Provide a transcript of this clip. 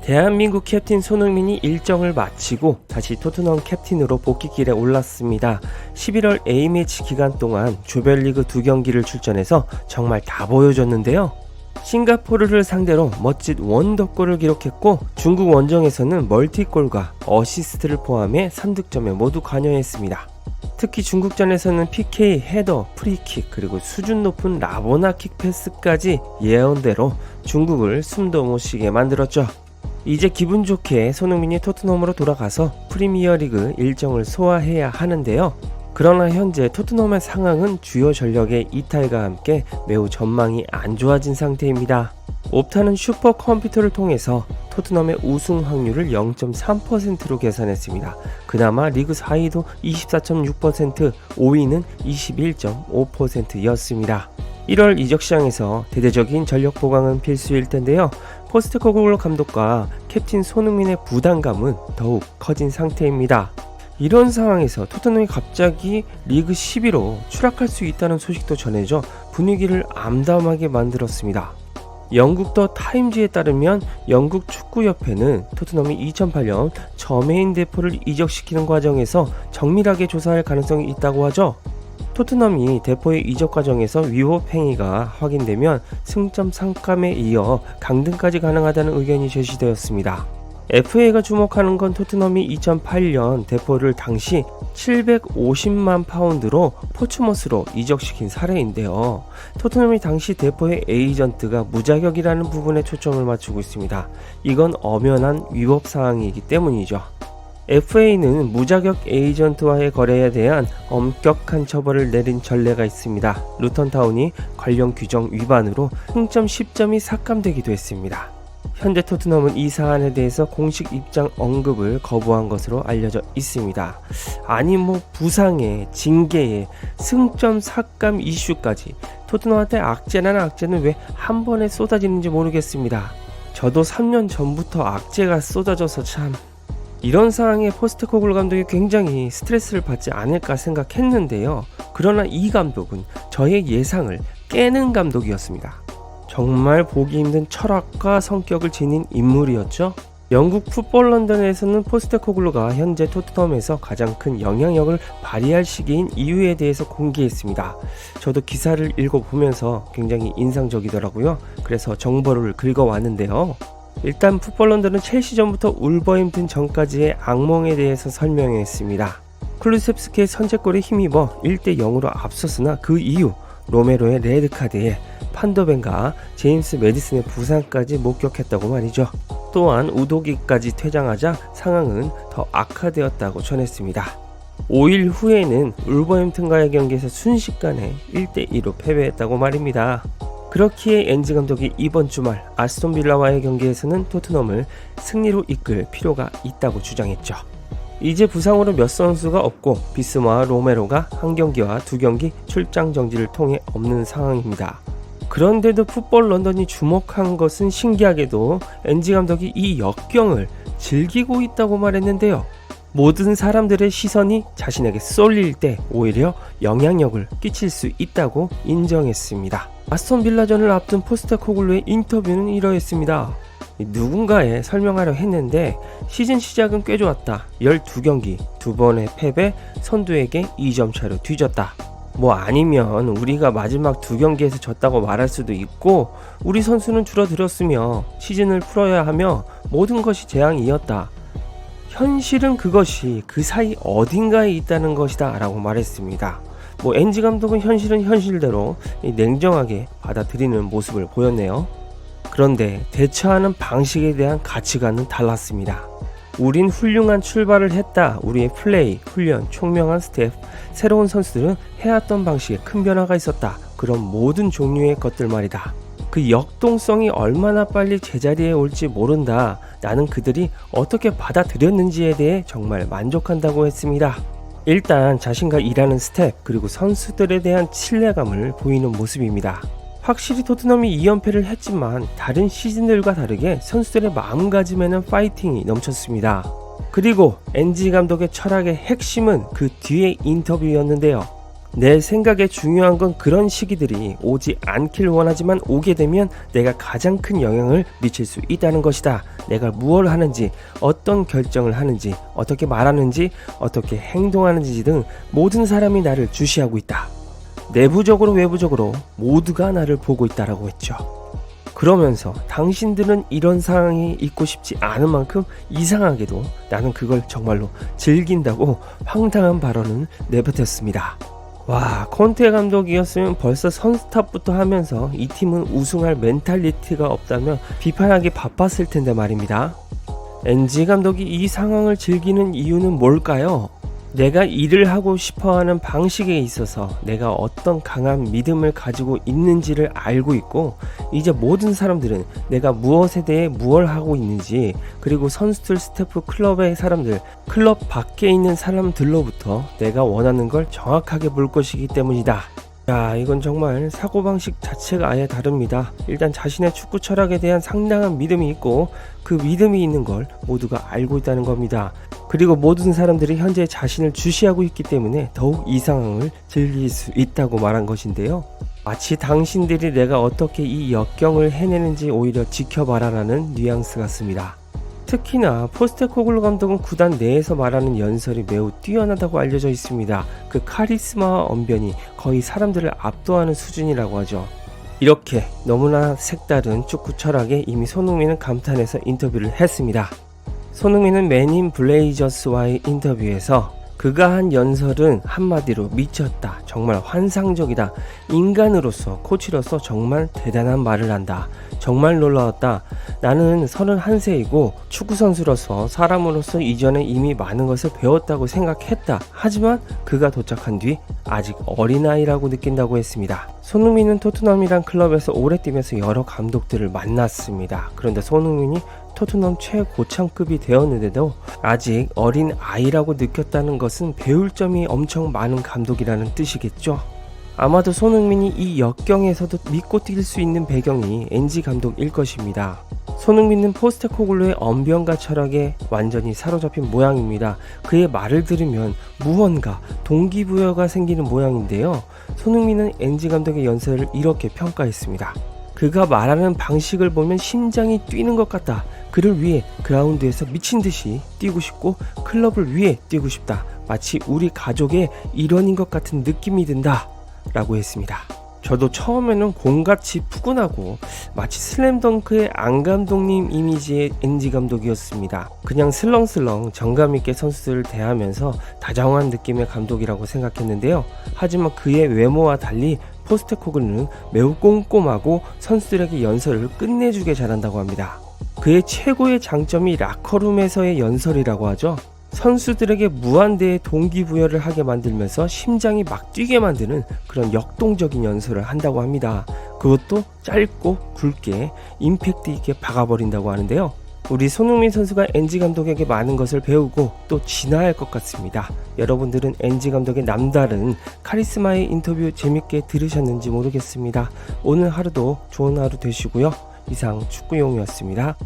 대한민국 캡틴 손흥민이 일정을 마치고 다시 토트넘 캡틴으로 복귀길에 올랐습니다. 11월 A매치 기간 동안 조별리그 2경기를 출전해서 정말 다 보여줬는데요. 싱가포르를 상대로 멋진 원더골을 기록했고 중국 원정에서는 멀티골과 어시스트를 포함해 3득점에 모두 관여했습니다. 특히 중국전에서는 PK, 헤더, 프리킥 그리고 수준 높은 라보나킥 패스까지 예언대로 중국을 숨도 못 쉬게 만들었죠. 이제 기분 좋게 손흥민이 토트넘으로 돌아가서 프리미어리그 일정을 소화해야 하는데요. 그러나 현재 토트넘의 상황은 주요 전력의 이탈과 함께 매우 전망이 안 좋아진 상태입니다. 옵타는 슈퍼컴퓨터를 통해서 토트넘의 우승 확률을 0.3%로 계산했습니다. 그나마 리그 4위도 24.6%, 5위는 21.5%였습니다. 1월 이적 시장에서 대대적인 전력 보강은 필수일 텐데요. 포스테코글루 감독과 캡틴 손흥민의 부담감은 더욱 커진 상태입니다. 이런 상황에서 토트넘이 갑자기 리그 10위로 추락할 수 있다는 소식도 전해져 분위기를 암담하게 만들었습니다. 영국 더 타임즈에 따르면 영국 축구협회는 토트넘이 2008년 저메인 데포를 이적시키는 과정에서 정밀하게 조사할 가능성이 있다고 하죠. 토트넘이 데포의 이적 과정에서 위법 행위가 확인되면 승점 상감에 이어 강등까지 가능하다는 의견이 제시되었습니다. FA가 주목하는 건 토트넘이 2008년 데포를 당시 750만 파운드로 포츠머스로 이적시킨 사례인데요. 토트넘이 당시 데포의 에이전트가 무자격이라는 부분에 초점을 맞추고 있습니다. 이건 엄연한 위법 사항이기 때문이죠. FA는 무자격 에이전트와의 거래에 대한 엄격한 처벌을 내린 전례가 있습니다. 루턴타운이 관련 규정 위반으로 승점 10점이 삭감되기도 했습니다. 현재 토트넘은 이 사안에 대해서 공식 입장 언급을 거부한 것으로 알려져 있습니다. 아니 부상에 징계에 승점 삭감 이슈까지 토트넘한테 악재는 왜 한 번에 쏟아지는지 모르겠습니다. 저도 3년 전부터 악재가 쏟아져서 참 이런 상황에 포스테코글루 감독이 굉장히 스트레스를 받지 않을까 생각했는데요. 그러나 이 감독은 저의 예상을 깨는 감독이었습니다. 정말 보기 힘든 철학과 성격을 지닌 인물이었죠. 영국 풋볼 런던에서는 포스테코글루가 현재 토트넘에서 가장 큰 영향력을 발휘할 시기인 이유에 대해서 공개했습니다. 저도 기사를 읽어보면서 굉장히 인상적이더라고요. 그래서 정보를 긁어왔는데요. 일단 풋볼 런던은 첼시전부터 울버햄튼 전까지의 악몽에 대해서 설명했습니다. 클루셉스키의 선제골에 힘입어 1대0으로 앞섰으나 그 이후 로메로의 레드카드에 판더벤과 제임스 매디슨의 부상까지 목격했다고 말이죠. 또한 우도기까지 퇴장하자 상황은 더 악화되었다고 전했습니다. 5일 후에는 울버햄튼과의 경기에서 순식간에 1대2로 패배했다고 말입니다. 그렇기에 엔즈 감독이 이번 주말 아스톤 빌라와의 경기에서는 토트넘을 승리로 이끌 필요가 있다고 주장했죠. 이제 부상으로 몇 선수가 없고 비스마와 로메로가 한 경기와 2경기 출장 정지를 통해 없는 상황입니다. 그런데도 풋볼 런던이 주목한 것은 신기하게도 엔지 감독이 이 역경을 즐기고 있다고 말했는데요. 모든 사람들의 시선이 자신에게 쏠릴 때 오히려 영향력을 끼칠 수 있다고 인정했습니다. 아스톤 빌라전을 앞둔 포스테코글루의 인터뷰는 이러했습니다. 누군가에 설명하려 했는데 시즌 시작은 꽤 좋았다. 12경기 2번의 패배, 선두에게 2점 차로 뒤졌다. 아니면 우리가 마지막 2경기에서 졌다고 말할 수도 있고 우리 선수는 줄어들었으며 시즌을 풀어야 하며 모든 것이 재앙이었다. 현실은 그것이 그 사이 어딘가에 있다는 것이다 라고 말했습니다. 엔지 감독은 현실은 현실대로 냉정하게 받아들이는 모습을 보였네요. 그런데 대처하는 방식에 대한 가치관은 달랐습니다. 우린 훌륭한 출발을 했다. 우리의 플레이, 훈련, 총명한 스텝, 새로운 선수들은 해왔던 방식에 큰 변화가 있었다. 그런 모든 종류의 것들 말이다. 그 역동성이 얼마나 빨리 제자리에 올지 모른다. 나는 그들이 어떻게 받아들였는지에 대해 정말 만족한다고 했습니다. 일단 자신과 일하는 스텝 그리고 선수들에 대한 신뢰감을 보이는 모습입니다. 확실히 토트넘이 2연패를 했지만 다른 시즌들과 다르게 선수들의 마음가짐에는 파이팅이 넘쳤습니다. 그리고 엔지 감독의 철학의 핵심은 그 뒤의 인터뷰였는데요. 내 생각에 중요한 건 그런 시기들이 오지 않길 원하지만 오게 되면 내가 가장 큰 영향을 미칠 수 있다는 것이다. 내가 무엇을 하는지, 어떤 결정을 하는지, 어떻게 말하는지, 어떻게 행동하는지 등 모든 사람이 나를 주시하고 있다. 내부적으로 외부적으로 모두가 나를 보고 있다라고 했죠. 그러면서 당신들은 이런 상황이 있고 싶지 않은 만큼 이상하게도 나는 그걸 정말로 즐긴다고 황당한 발언을 내뱉었습니다. 와, 콘테 감독이었으면 벌써 선스탑부터 하면서 이 팀은 우승할 멘탈리티가 없다며 비판하기 바빴을 텐데 말입니다. NG 감독이 이 상황을 즐기는 이유는 뭘까요? 내가 일을 하고 싶어하는 방식에 있어서 내가 어떤 강한 믿음을 가지고 있는지를 알고 있고, 이제 모든 사람들은 내가 무엇에 대해 무엇을 하고 있는지, 그리고 선수들, 스태프, 클럽의 사람들, 클럽 밖에 있는 사람들로부터 내가 원하는 걸 정확하게 볼 것이기 때문이다. 야, 이건 정말 사고방식 자체가 아예 다릅니다. 일단 자신의 축구 철학에 대한 상당한 믿음이 있고, 그 믿음이 있는 걸 모두가 알고 있다는 겁니다. 그리고 모든 사람들이 현재 자신을 주시하고 있기 때문에 더욱 이 상황을 즐길 수 있다고 말한 것인데요. 마치 당신들이 내가 어떻게 이 역경을 해내는지 오히려 지켜봐라라는 뉘앙스 같습니다. 특히나 포스테코글루 감독은 구단 내에서 말하는 연설이 매우 뛰어나다고 알려져 있습니다. 그 카리스마와 언변이 거의 사람들을 압도하는 수준이라고 하죠. 이렇게 너무나 색다른 축구 철학에 이미 손흥민은 감탄해서 인터뷰를 했습니다. 손흥민은 맨인 블레이저스와의 인터뷰에서 그가 한 연설은 한마디로 미쳤다. 정말 환상적이다. 인간으로서, 코치로서 정말 대단한 말을 한다. 정말 놀라웠다. 나는 31세이고 축구선수로서, 사람으로서 이전에 이미 많은 것을 배웠다고 생각했다. 하지만 그가 도착한 뒤 아직 어린아이라고 느낀다고 했습니다. 손흥민은 토트넘이란 클럽에서 오래 뛰면서 여러 감독들을 만났습니다. 그런데 손흥민이 토트넘 최고참급이 되었는데도 아직 어린 아이라고 느꼈다는 것은 배울 점이 엄청 많은 감독이라는 뜻이겠죠. 아마도 손흥민이 이 역경에서도 믿고 뛸 수 있는 배경이 NG 감독일 것입니다. 손흥민은 포스테코글루의 언변과 철학에 완전히 사로잡힌 모양입니다. 그의 말을 들으면 무언가 동기부여가 생기는 모양인데요. 손흥민은 NG 감독의 연설을 이렇게 평가했습니다. 그가 말하는 방식을 보면 심장이 뛰는 것 같다. 그를 위해 그라운드에서 미친 듯이 뛰고 싶고 클럽을 위해 뛰고 싶다. 마치 우리 가족의 일원인 것 같은 느낌이 든다. 라고 했습니다. 저도 처음에는 곰같이 푸근하고 마치 슬램덩크의 안 감독님 이미지의 NG 감독이었습니다. 그냥 슬렁슬렁 정감있게 선수들을 대하면서 다정한 느낌의 감독이라고 생각했는데요. 하지만 그의 외모와 달리 포스테코글루는 매우 꼼꼼하고 선수들에게 연설을 끝내주게 잘한다고 합니다. 그의 최고의 장점이 라커룸에서의 연설이라고 하죠. 선수들에게 무한대의 동기부여를 하게 만들면서 심장이 막 뛰게 만드는 그런 역동적인 연설을 한다고 합니다. 그것도 짧고 굵게 임팩트 있게 박아버린다고 하는데요. 우리 손흥민 선수가 NG 감독에게 많은 것을 배우고 또 진화할 것 같습니다. 여러분들은 NG 감독의 남다른 카리스마의 인터뷰 재밌게 들으셨는지 모르겠습니다. 오늘 하루도 좋은 하루 되시고요. 이상 축구용이었습니다.